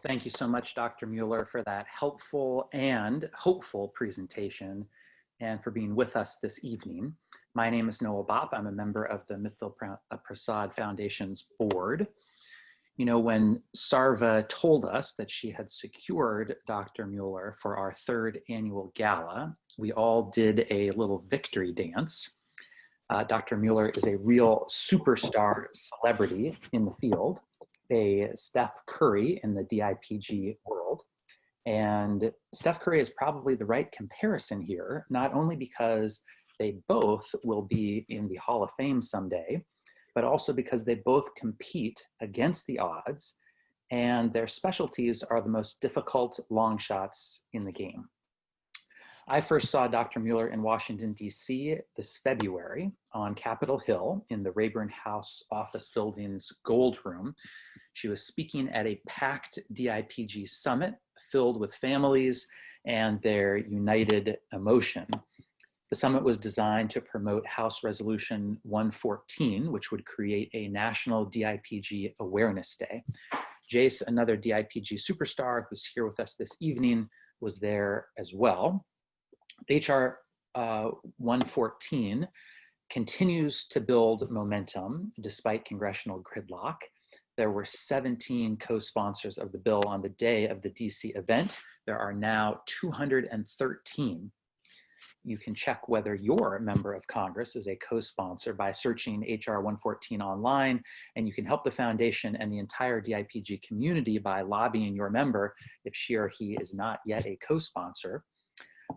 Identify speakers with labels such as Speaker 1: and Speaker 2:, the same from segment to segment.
Speaker 1: Thank you so much, Dr. Mueller, for that helpful and hopeful presentation and for being with us this evening. My name is Noah Bopp. I'm a member of the Mithil Prasad Foundation's board. You know, when Sarva told us that she had secured Dr. Mueller for our third annual gala, we all did a little victory dance. Dr. Mueller is a real superstar celebrity in the field, a Steph Curry in the DIPG world. And Steph Curry is probably the right comparison here, not only because they both will be in the Hall of Fame someday, but also because they both compete against the odds and their specialties are the most difficult long shots in the game. I first saw Dr. Mueller in Washington, D.C. this February on Capitol Hill in the Rayburn House office building's Gold Room. She was speaking at a packed DIPG summit filled with families and their united emotion. The summit was designed to promote House Resolution 114, which would create a National DIPG Awareness Day. Jace, another DIPG superstar who's here with us this evening, was there as well. HR 114 continues to build momentum despite congressional gridlock. There were 17 co-sponsors of the bill on the day of the DC event. There are now 213. You can check whether your member of Congress is a co-sponsor by searching HR 114 online, and you can help the foundation and the entire DIPG community by lobbying your member if she or he is not yet a co-sponsor.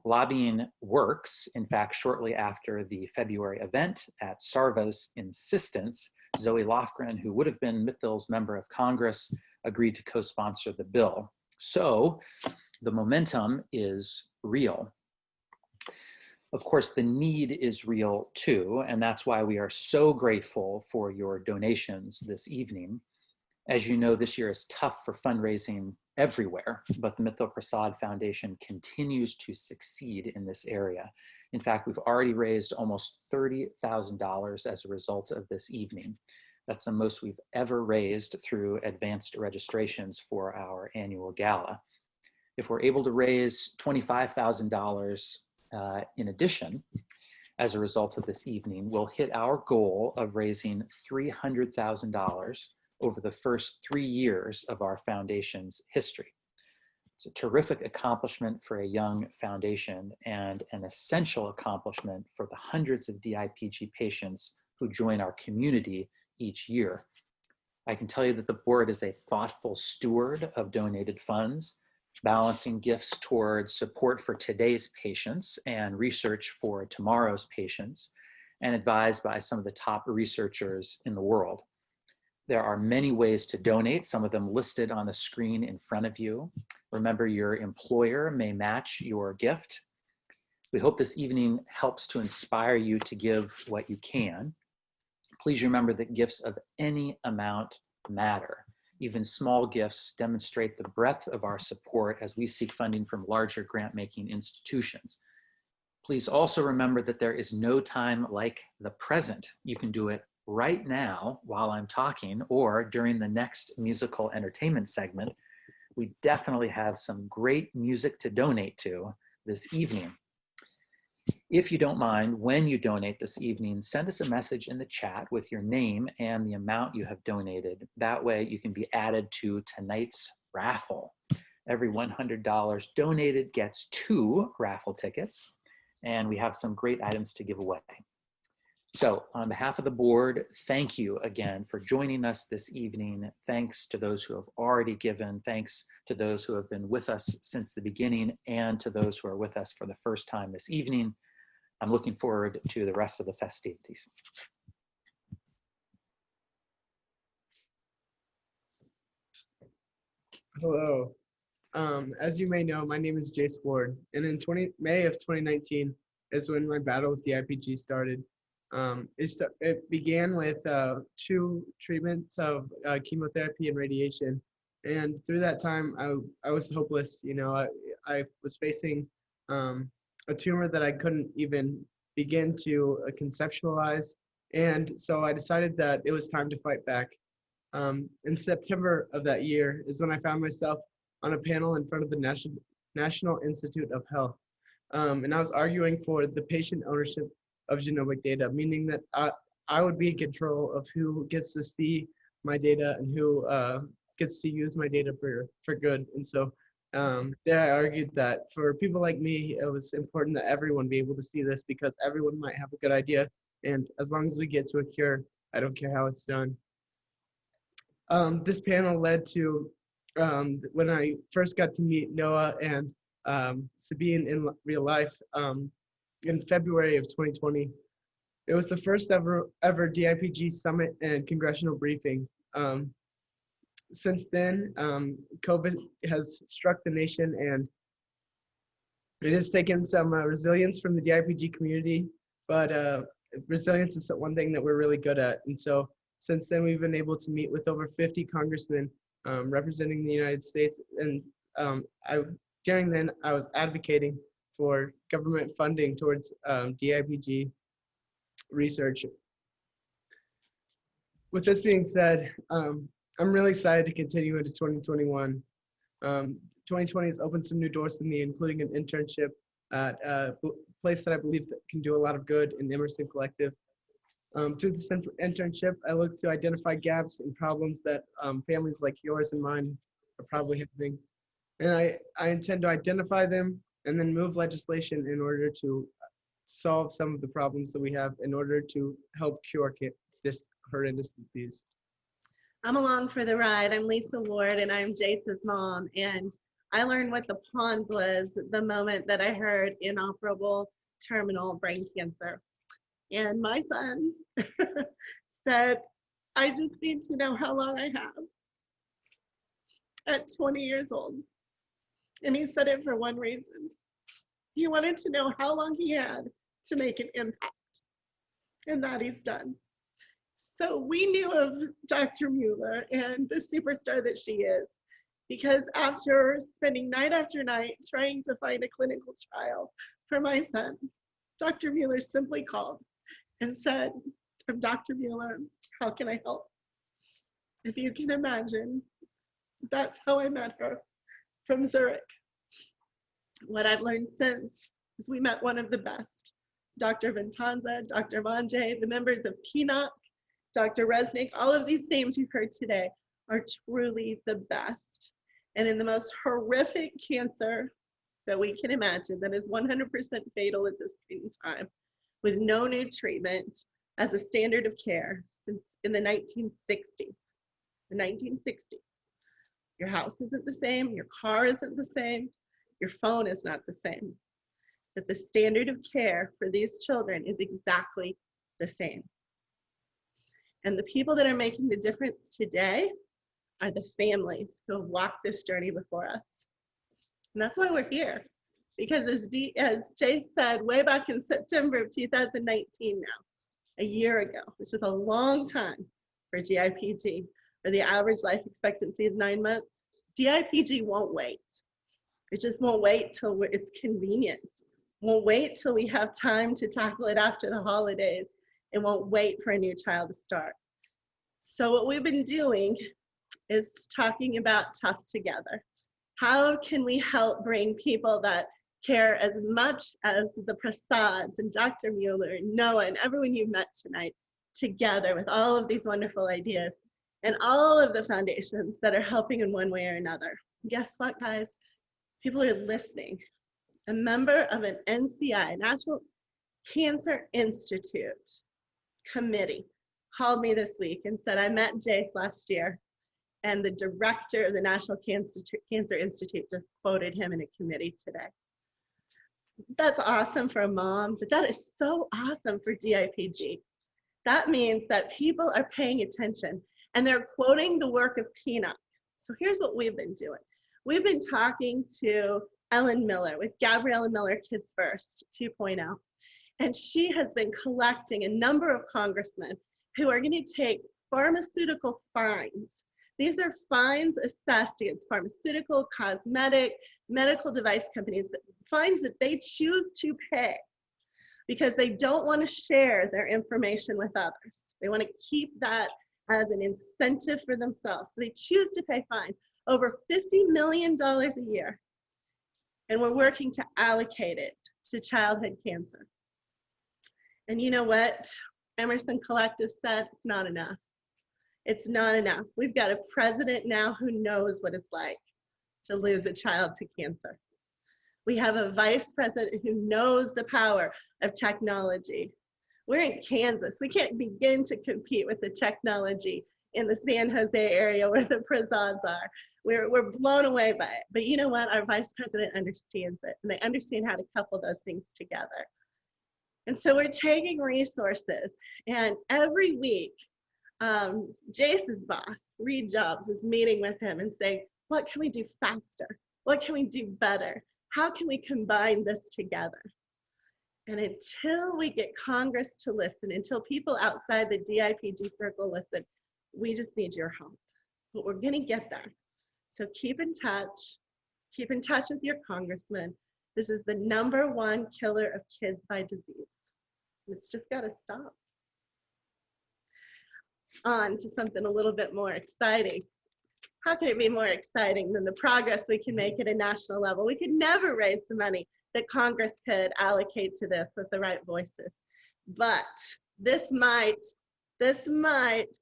Speaker 1: Lobbying works. In fact, shortly after the February event, at Sarva's insistence, Zoe Lofgren, who would have been Mithil's member of Congress, agreed to co-sponsor the bill. So the momentum is real. Of course, the need is real too, and that's why we are so grateful for your donations this evening. As you know, this year is tough for fundraising everywhere, but the Mithil Prasad Foundation continues to succeed in this area. In fact, we've already raised almost $30,000 as a result of this evening. That's the most we've ever raised through advanced registrations for our annual gala. If we're able to raise $25,000 in addition, as a result of this evening, we'll hit our goal of raising $300,000 over the first 3 years of our foundation's history. It's a terrific accomplishment for a young foundation and an essential accomplishment for the hundreds of DIPG patients who join our community each year. I can tell you that the board is a thoughtful steward of donated funds, balancing gifts towards support for today's patients and research for tomorrow's patients, and advised by some of the top researchers in the world. There are many ways to donate, some of them listed on the screen in front of you. Remember, your employer may match your gift. We hope this evening helps to inspire you to give what you can. Please remember that gifts of any amount matter. Even small gifts demonstrate the breadth of our support as we seek funding from larger grant-making institutions. Please also remember that there is no time like the present. You can do it right now while I'm talking or during the next musical entertainment segment. We definitely have some great music to donate to this evening. If you don't mind, when you donate this evening, send us a message in the chat with your name and the amount you have donated. That way you can be added to tonight's raffle. Every $100 donated gets 2 raffle tickets, and we have some great items to give away. So on behalf of the board, thank you again for joining us this evening. Thanks to those who have already given. Thanks to those who have been with us since the beginning and to those who are with us for the first time this evening. I'm looking forward to the rest of the festivities.
Speaker 2: Hello. As you may know, my name is Jace Ward, and in May of 2019 is when my battle with the IPG started. It began with 2 treatments of chemotherapy and radiation, and through that time I was hopeless. You know, I was facing a tumor that I couldn't even begin to conceptualize, and so I decided that it was time to fight back. In September of that year is when I found myself on a panel in front of the National Institute of Health. And I was arguing for the patient ownership of genomic data, meaning that I would be in control of who gets to see my data and who gets to use my data for good. And so there I argued that for people like me, it was important that everyone be able to see this because everyone might have a good idea. And as long as we get to a cure, I don't care how it's done. This panel led to when I first got to meet Noah and Sabine in real life in February of 2020. It was the first ever DIPG summit and congressional briefing. Since then, COVID has struck the nation, and it has taken some resilience from the DIPG community, but resilience is one thing that we're really good at. And so since then, we've been able to meet with over 50 congressmen representing the United States. And during then, I was advocating for government funding towards DIPG research. With this being said, I'm really excited to continue into 2021. 2020 has opened some new doors to me, including an internship at a place that I believe that can do a lot of good in Emerson Collective. Through this internship, I look to identify gaps and problems that families like yours and mine are probably having. And I intend to identify them and then move legislation in order to solve some of the problems that we have in order to help cure this horrendous disease.
Speaker 3: I'm along for the ride. I'm Lisa Ward, and I'm Jace's mom. And I learned what the PONS was the moment that I heard inoperable terminal brain cancer. And my son said, I just need to know how long I have at 20 years old. And he said it for one reason. He wanted to know how long he had to make an impact, and that he's done. So we knew of Dr. Mueller and the superstar that she is, because after spending night after night trying to find a clinical trial for my son, Dr. Mueller simply called and said, I'm Dr. Mueller, how can I help? If you can imagine, that's how I met her, from Zurich. What I've learned since is we met one of the best, Dr. Ventanza, Dr. Manje, the members of PNOC, Dr. Resnick, all of these names you've heard today are truly the best. And in the most horrific cancer that we can imagine, that is 100% fatal at this point in time, with no new treatment as a standard of care since in the 1960s. The 1960s. Your house isn't the same, your car isn't the same, your phone is not the same. But the standard of care for these children is exactly the same. And the people that are making the difference today are the families who have walked this journey before us. And that's why we're here. Because as Jace said way back in September of 2019 now, a year ago, which is a long time for DIPG, where the average life expectancy is 9 months, DIPG won't wait. It just won't wait till it's convenient. Won't wait till we have time to tackle it after the holidays. It won't wait for a new child to start. So what we've been doing is talking about Tough Together. How can we help bring people that care as much as the Prasads and Dr. Mueller and Noah and everyone you've met tonight together with all of these wonderful ideas and all of the foundations that are helping in one way or another? Guess what, guys? People are listening. A member of an NCI, National Cancer Institute committee, called me this week and said, I met Jace last year, and the director of the National Cancer Institute just quoted him in a committee today. That's awesome for a mom, but that is so awesome for DIPG. That means that people are paying attention and they're quoting the work of PNOC. So here's what we've been doing. We've been talking to Ellen Miller with Gabriella Miller Kids First 2.0. And she has been collecting a number of congressmen who are going to take pharmaceutical fines. These are fines assessed against pharmaceutical, cosmetic, medical device companies, fines that they choose to pay because they don't want to share their information with others. They want to keep that as an incentive for themselves. So they choose to pay fines over $50 million a year. And we're working to allocate it to childhood cancer. And you know what? Emerson Collective said it's not enough. It's not enough. We've got a president now who knows what it's like to lose a child to cancer. We have a vice president who knows the power of technology. We're in Kansas. We can't begin to compete with the technology in the San Jose area where the prisons are. We're blown away by it. But you know what? Our vice president understands it, and they understand how to couple those things together. And so we're taking resources, and every week, Jace's boss, Reed Jobs, is meeting with him and saying, what can we do faster? What can we do better? How can we combine this together? And until we get Congress to listen, until people outside the DIPG circle listen, we just need your help. But we're gonna get there. So keep in touch with your congressman. This is the #1 killer of kids by disease. It's just gotta stop. On to something a little bit more exciting. How can it be more exciting than the progress we can make at a national level? We could never raise the money that Congress could allocate to this with the right voices. But this might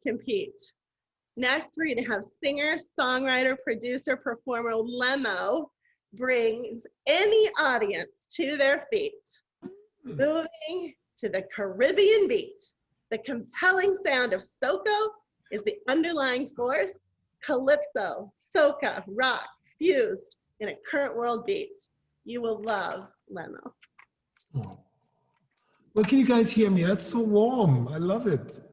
Speaker 3: compete. Next, we're going to have singer, songwriter, producer, performer Lemo brings any audience to their feet, moving to the Caribbean beat. The compelling sound of soca is the underlying force. Calypso, soca, rock, fused in a current world beat. You will love Lemo.
Speaker 4: Oh. Well, can you guys hear me? That's so warm. I love it.